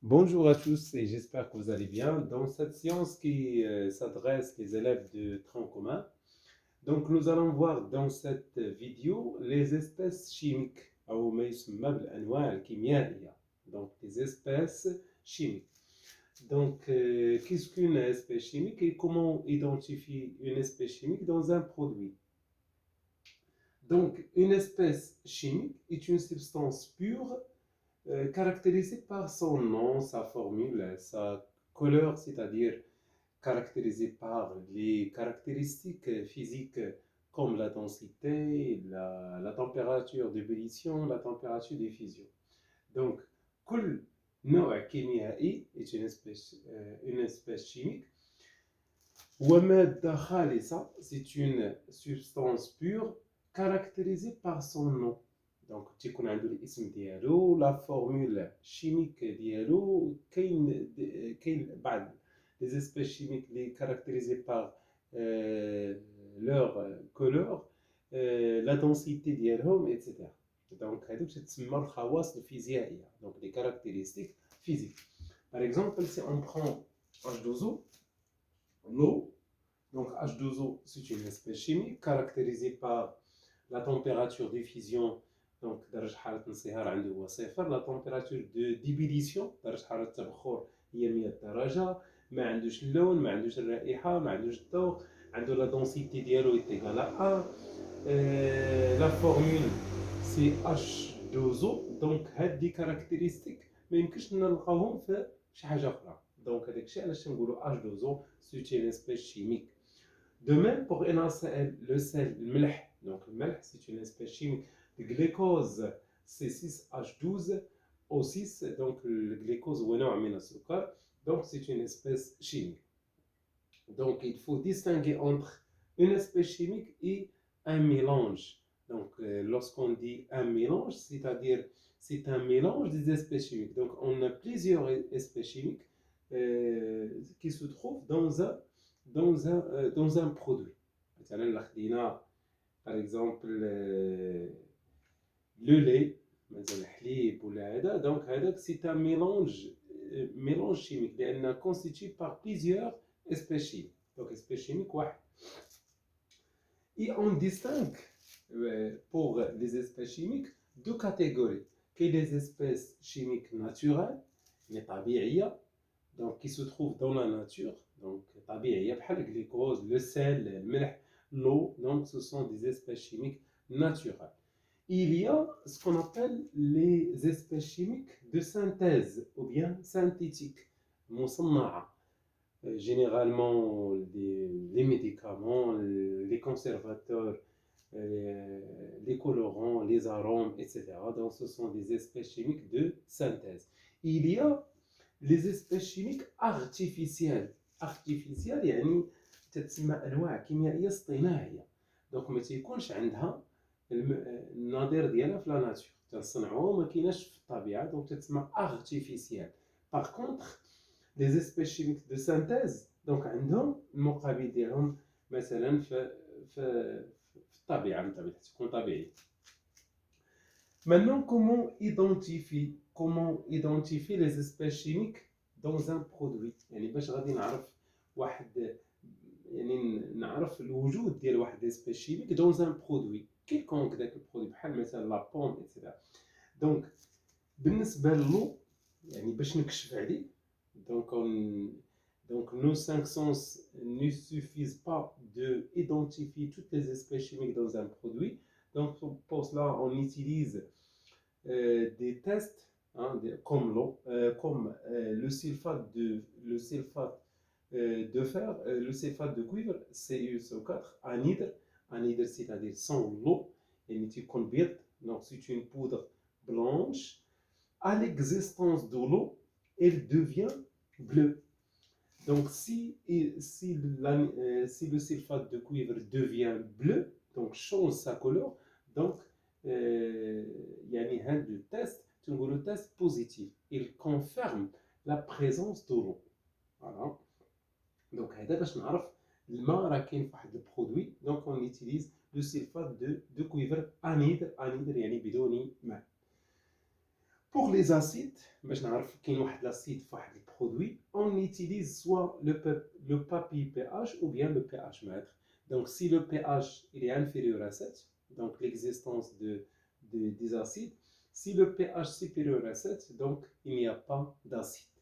Bonjour à tous et j'espère que vous allez bien. Dans cette séance qui s'adresse aux élèves de tronc commun, donc nous allons voir dans cette vidéo les espèces chimiques, أو ما يسمى بالأنواع الكيميائية. Donc les espèces chimiques. Donc qu'est-ce qu'une espèce chimique et comment identifier une espèce chimique dans un produit? Donc une espèce chimique est une substance pure caractérisée par son nom, sa formule, sa couleur, c'est-à-dire caractérisée par les caractéristiques physiques comme la densité, la température d'ébullition, la température de fusion. Donc, كل نوع كيميائي est une espèce chimique. ومادة خالصة, c'est une substance pure caractérisée par son nom. Donc تيكون عنده الاسم ديالو لا فورمول شيميك ديالو كاين بعض les espèces chimiques les caractérisées par leur couleur la densité ديالهم etc. Donc هذوك تتسمى الخواص الفيزيائية, donc les caractéristiques physiques. Par exemple, si on prend H2O, l'eau, donc H2O, c'est une espèce chimique caractérisée par la température de fusion, donc درجة حرارة الانصهار عنده هو صفر. La température d'ébullition, درجة حرارة التبخر هي 100 درجة. ما عندوش اللون, ما عندوش الرائحة, ما عندوش الذوق, عنده la densité ديالو est égale à 1. La formule c'est H2O. donc هاد دي كاركتيرستيك ما يمكنش نلقاوهم في شي حاجة أخرى. donc هذاك الشيء علاش نقولوا H2O c'est une espèce chimique. De même pour NaCl, le sel, le milh. Donc le milh, c'est une espèce chimique de glucose C6H12O6. Donc le glucose ou donc c'est une espèce chimique. Donc il faut distinguer entre une espèce chimique et un mélange. Donc lorsqu'on dit un mélange, c'est-à-dire c'est un mélange des espèces chimiques. Donc on a plusieurs espèces chimiques qui se trouvent dans un produit. Par exemple, le lait, donc c'est un mélange chimique constitué par plusieurs espèces chimiques. Donc espèce chimique, ouais. Et on distingue pour les espèces chimiques deux catégories. Il y a des espèces chimiques naturelles, les tabi'iyya, donc qui se trouvent dans la nature, donc tabi'iyya, bhal le glucose, le sel, le milh, l'eau, donc ce sont des espèces chimiques naturelles. Il y a ce qu'on appelle les espèces chimiques de synthèse ou bien synthétiques, مصنعة. Généralement les médicaments, les conservateurs, les colorants, les arômes, etc. Donc ce sont des espèces chimiques de synthèse. Il y a les espèces chimiques artificielles. artificielles يعني تتسمى انواع كيميائيه اصطناعيه. دونك ما تيكونش عندها النظير ديالها في لا ناتور, تنصنعوها وما كايناش في الطبيعه, دونك تتسمى artificielle. Par contre, les espèces chimiques de synthèse, donc عندهم المقابل ديالهم مثلا في الطبيعه, تكون طبيعيه. Maintenant, comment identifier les espèces chimiques dans un produit؟ يعني باش غادي نعرف واحد, يعني نعرف الوجود ديال واحد espèce chimique dans un produit quelconque. داك البرودوي بحال مثلا لا بوم اكسيتيرا. دونك بالنسبه للو, يعني باش نكشف عليه, donc nos cinq sens ne suffisent pas d'identifier toutes les espèces chimiques dans un produit. Donc pour cela, on utilise des tests, hein, comme l'eau, comme le sulfate de fer, le sulfate de cuivre, CuSO4, anhydre, c'est-à-dire sans l'eau, et donc c'est une poudre blanche. À l'existence de l'eau, elle devient bleue. Donc si le sulfate de cuivre devient bleu, donc change sa couleur, donc يعني هذا التست تنقولوا test positif, il confirme la présence de l'eau. Voilà. Donc هذا باش نعرف الماء راه كاين في واحد البرودوي. donc on utilise le sulfate de cuivre anhydre يعني بدون ماء. Pour les acides, باش نعرف كاين واحد l'acide في واحد البرودوي, on utilise soit le papier pH ou bien le pH mètre. Donc si le pH il est inférieur à 7, donc l'existence des acides, si le pH supérieur à 7, donc il n'y a pas d'acide.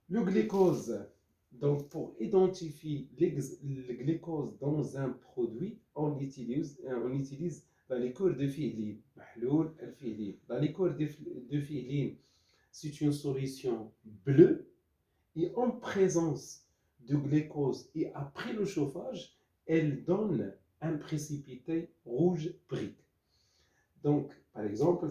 Le glucose, donc pour identifier le glucose dans un produit, on utilise la liqueur de Fehling. La liqueur de Fehling, c'est une solution bleue et en présence de glucose et après le chauffage, elle donne un précipité rouge brique. Donc, par exemple,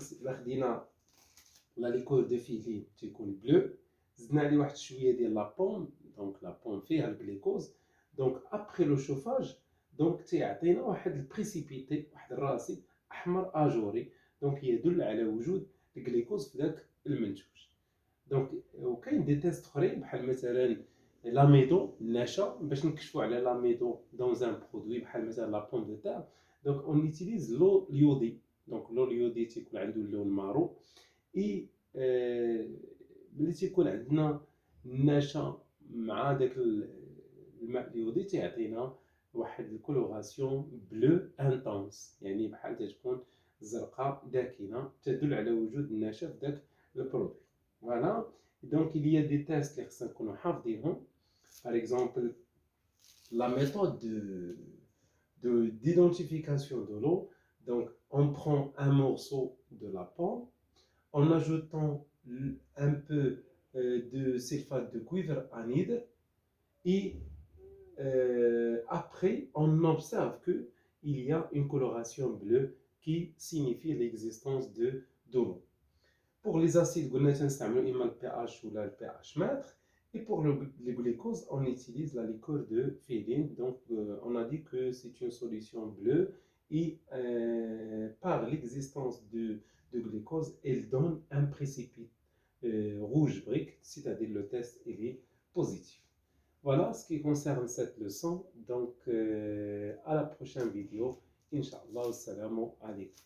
la liqueur de Fehling تكون bleue, زدنا عليه واحد شويه ديال لا بوم, دونك لا بوم فيها الجليكوز, دونك ابري لو شوفاج دونك تيعطينا واحد البريسيبيتي, واحد الراسي احمر اجوري, دونك يدل على وجود الجليكوز في ذاك المنتوج. دونك وكاين دي تيست اخرين بحال مثلا لاميدو النشا, باش نكشفوا على لاميدو دون ان برودوي بحال مثلا لا بوم دو تير, دونك اون يوتيليز لو اليودي, دونك لو اليودي تيكون عنده اللون مارو, اي ملي تيكون عندنا النشا مع داك الماء اليودي تيعطينا واحد الكولوراسيون بلو انتونس, يعني بحال تكون زرقاء داكنه تدل على وجود النشا في داك البرودوي. فوالا, دونك il y a des tests اللي خصنا نكونوا حافظينهم. par exemple la méthode d'identification de l'eau, donc on prend un morceau de la pomme en ajoutant un peu de sulfate de cuivre anhydre et après on observe qu'il y a une coloration bleue qui signifie l'existence de l'eau. Pour les acides, on utilise le pH ou le pH mètre, et pour le glucose, on utilise la liqueur de Fehling. Donc on a dit que c'est une solution bleue et par l'existence de glucose, elle donne un précipité rouge brique, c'est-à-dire le test il est positif. Voilà ce qui concerne cette leçon. Donc à la prochaine vidéo. Inch'Allah, assalamu alaikum.